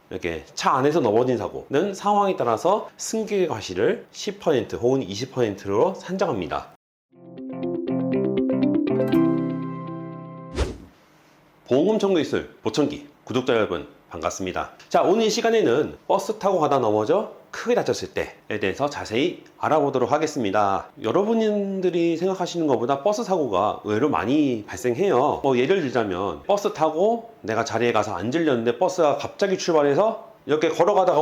이렇게 차 안에서 넘어진 사고는 상황에 따라서 승객의 과실을 10% 혹은 20%로 산정합니다. 보험금 청구기술 보청기 구독자 여러분 반갑습니다. 자, 오늘 이 시간에는 버스 타고 가다 넘어져 크게 다쳤을 때에 대해서 자세히 알아보도록 하겠습니다. 여러분들이 생각하시는 것보다 버스 사고가 의외로 많이 발생해요. 예를 들자면 버스 타고 내가 자리에 가서 앉으려는데 버스가 갑자기 출발해서 이렇게 걸어가다가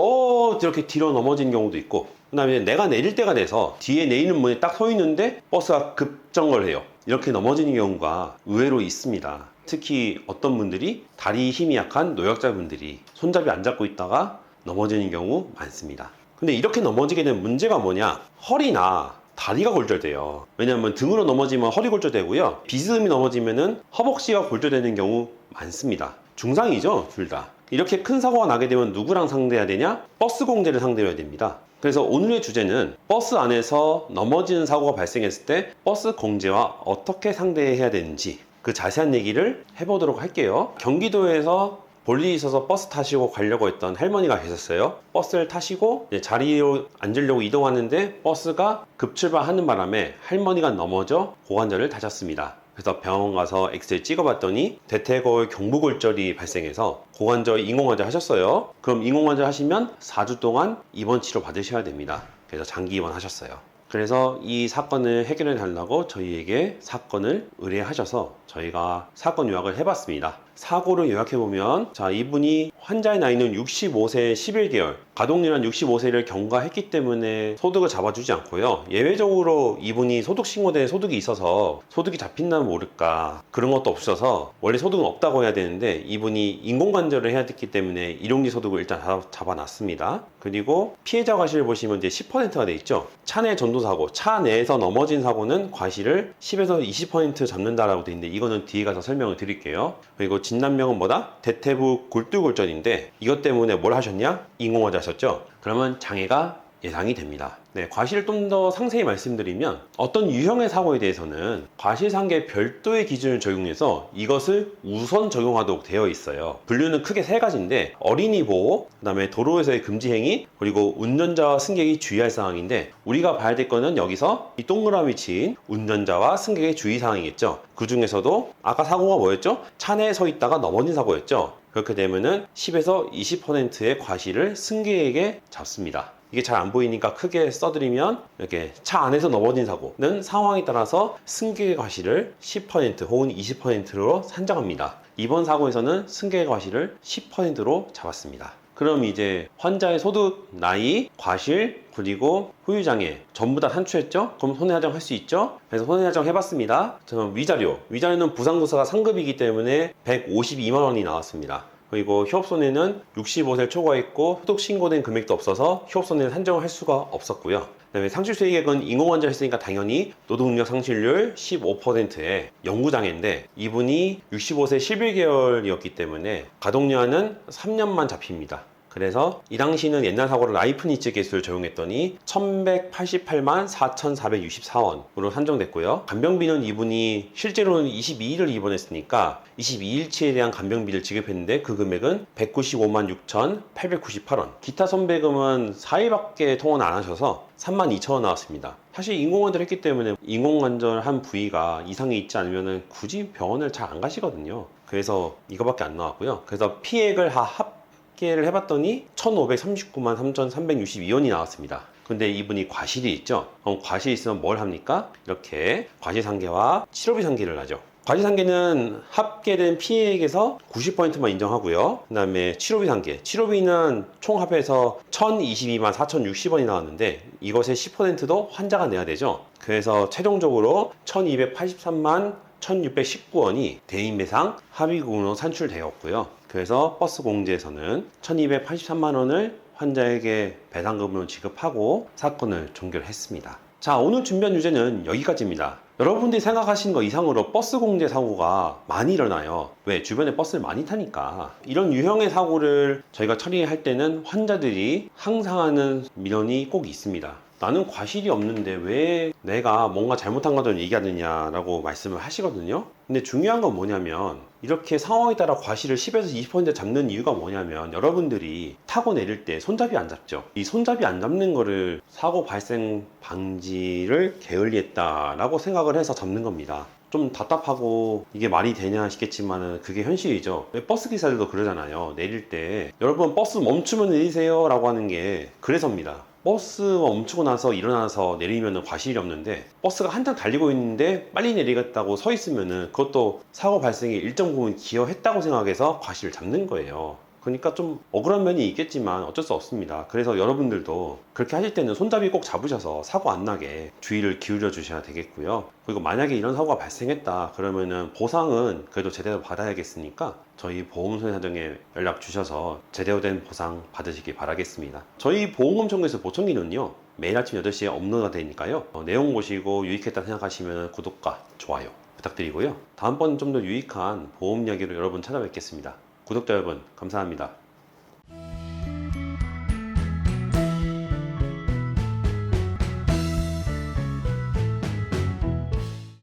이렇게 뒤로 넘어진 경우도 있고, 그 다음에 내가 내릴 때가 돼서 뒤에 내리는 문에 딱 서 있는데 버스가 급정거를 해요. 이렇게 넘어지는 경우가 의외로 있습니다. 특히 어떤 분들이 다리 힘이 약한 노약자분들이 손잡이 안 잡고 있다가 넘어지는 경우 많습니다. 근데 이렇게 넘어지게 되면 문제가 뭐냐, 허리나 다리가 골절돼요. 왜냐하면 등으로 넘어지면 허리 골절되고요, 비스듬히 넘어지면은 허벅지가 골절되는 경우 많습니다. 중상이죠, 둘 다. 이렇게 큰 사고가 나게 되면 누구랑 상대해야 되냐? 버스 공제를 상대해야 됩니다. 그래서 오늘의 주제는 버스 안에서 넘어지는 사고가 발생했을 때 버스 공제와 어떻게 상대해야 되는지 그 자세한 얘기를 해보도록 할게요. 경기도에서 볼일이 있어서 버스 타시고 가려고 했던 할머니가 계셨어요. 버스를 타시고 자리로 앉으려고 이동하는데 버스가 급출발하는 바람에 할머니가 넘어져 고관절을 다쳤습니다. 그래서 병원 가서 엑스레이 찍어봤더니 대퇴골 경부골절이 발생해서 고관절 인공관절 하셨어요. 그럼 인공관절 하시면 4주 동안 입원 치료 받으셔야 됩니다. 그래서 장기 입원하셨어요. 그래서 이 사건을 해결해 달라고 저희에게 사건을 의뢰하셔서 저희가 사건 요약을 해봤습니다. 사고를 요약해보면, 자, 이분이 환자의 나이는 65세 11개월, 가동률한 65세를 경과했기 때문에 소득을 잡아주지 않고요, 예외적으로 이분이 소득 신고된 소득이 있어서 소득이 잡힌다면 모를까 그런 것도 없어서 원래 소득은 없다고 해야 되는데 이분이 인공관절을 해야 됐기 때문에 일용직 소득을 일단 잡아놨습니다. 그리고 피해자 과실을 보시면 이제 10%가 돼 있죠. 차 내 전도사고, 차 내에서 넘어진 사고는 과실을 10에서 20% 잡는다라고 돼 있는데 이거는 뒤에 가서 설명을 드릴게요. 그리고 진단명은 뭐다? 대퇴부 골두골절인데 이것 때문에 뭘 하셨냐? 인공관절 하셨죠? 그러면 장애가 예상이 됩니다. 네, 과실을 좀 더 상세히 말씀드리면, 어떤 유형의 사고에 대해서는 과실상계 별도의 기준을 적용해서 이것을 우선 적용하도록 되어 있어요. 분류는 크게 세 가지인데, 어린이 보호, 그 다음에 도로에서의 금지행위, 그리고 운전자와 승객이 주의할 사항인데, 우리가 봐야 될 거는 여기서 이 동그라미 친 운전자와 승객의 주의사항이겠죠. 그 중에서도 아까 사고가 뭐였죠? 차 내에 서 있다가 넘어진 사고였죠. 그렇게 되면은 10에서 20%의 과실을 승객에게 잡습니다. 이게 잘 안 보이니까 크게 써드리면, 이렇게 차 안에서 넘어진 사고는 상황에 따라서 승객의 과실을 10% 혹은 20%로 산정합니다. 이번 사고에서는 승객의 과실을 10%로 잡았습니다. 그럼 이제 환자의 소득, 나이, 과실, 그리고 후유장애 전부 다 산출했죠? 그럼 손해배상 할 수 있죠? 그래서 손해배상 해봤습니다. 저는 위자료는 부상조사가 상급이기 때문에 152만 원이 나왔습니다. 그리고 휴업손해는 65세를 초과했고 소득 신고된 금액도 없어서 휴업손해는 산정을 할 수가 없었고요. 그 다음에 상실수익액은 인공관절 했으니까 당연히 노동능력 상실률 15%의 영구장애인데, 이분이 65세 11개월이었기 때문에 가동료하는 3년만 잡힙니다. 그래서 이 당시는 옛날 사고를 라이프니츠 계수를 적용했더니 1188만 4464원으로 산정됐고요. 간병비는 이분이 실제로는 22일을 입원했으니까 22일치에 대한 간병비를 지급했는데 그 금액은 195만 6,898원. 기타 손배금은 4일밖에 통원 안 하셔서 32,000원 나왔습니다. 사실 인공관절 했기 때문에 인공관절 한 부위가 이상이 있지 않으면 굳이 병원을 잘 안 가시거든요. 그래서 이거밖에 안 나왔고요. 그래서 피해액을 합계를 해봤더니 1,539만 3,362원이 나왔습니다. 근데 이분이 과실이 있죠? 그럼 과실이 있으면 뭘 합니까? 이렇게 과실상계와 치료비 상계를 하죠. 과실상계는 합계된 피해액에서 90%만 인정하고요. 그 다음에 치료비 상계, 치료비는 총 합해서 1,022만 4,060원이 나왔는데 이것의 10%도 환자가 내야 되죠. 그래서 최종적으로 1,283만 1,619원이 대인배상 합의금으로 산출되었고요. 그래서 버스 공제에서는 1,283만 원을 환자에게 배상금으로 지급하고 사건을 종결했습니다. 자, 오늘 준비한 주제는 여기까지입니다. 여러분들이 생각하시는 것 이상으로 버스 공제 사고가 많이 일어나요. 왜? 주변에 버스를 많이 타니까. 이런 유형의 사고를 저희가 처리할 때는 환자들이 항상 하는 민원이 꼭 있습니다. 나는 과실이 없는데 왜 내가 뭔가 잘못한 것을 얘기하느냐라고 말씀을 하시거든요. 근데 중요한 건 뭐냐면 이렇게 상황에 따라 과실을 10에서 20% 잡는 이유가 뭐냐면 여러분들이 타고 내릴 때 손잡이 안 잡죠. 이 손잡이 안 잡는 거를 사고 발생 방지를 게을리했다라고 생각을 해서 잡는 겁니다. 좀 답답하고 이게 말이 되냐 싶겠지만은 그게 현실이죠. 버스 기사들도 그러잖아요. 내릴 때 여러분 버스 멈추면 내리세요 라고 하는 게 그래서입니다. 버스 멈추고 나서 일어나서 내리면 과실이 없는데 버스가 한참 달리고 있는데 빨리 내리겠다고 서 있으면은 그것도 사고 발생에 일정 부분 기여했다고 생각해서 과실을 잡는 거예요. 그러니까 좀 억울한 면이 있겠지만 어쩔 수 없습니다. 그래서 여러분들도 그렇게 하실 때는 손잡이 꼭 잡으셔서 사고 안 나게 주의를 기울여 주셔야 되겠고요. 그리고 만약에 이런 사고가 발생했다 그러면은 보상은 그래도 제대로 받아야겠으니까 저희 보험소리 사정에 연락 주셔서 제대로 된 보상 받으시기 바라겠습니다. 저희 보험금 청구에서 보청기는요 매일 아침 8시에 업로드가 되니까요 내용 보시고 유익했다 생각하시면 구독과 좋아요 부탁드리고요. 다음번 좀 더 유익한 보험 이야기로 여러분 찾아뵙겠습니다. 구독자 여러분 감사합니다.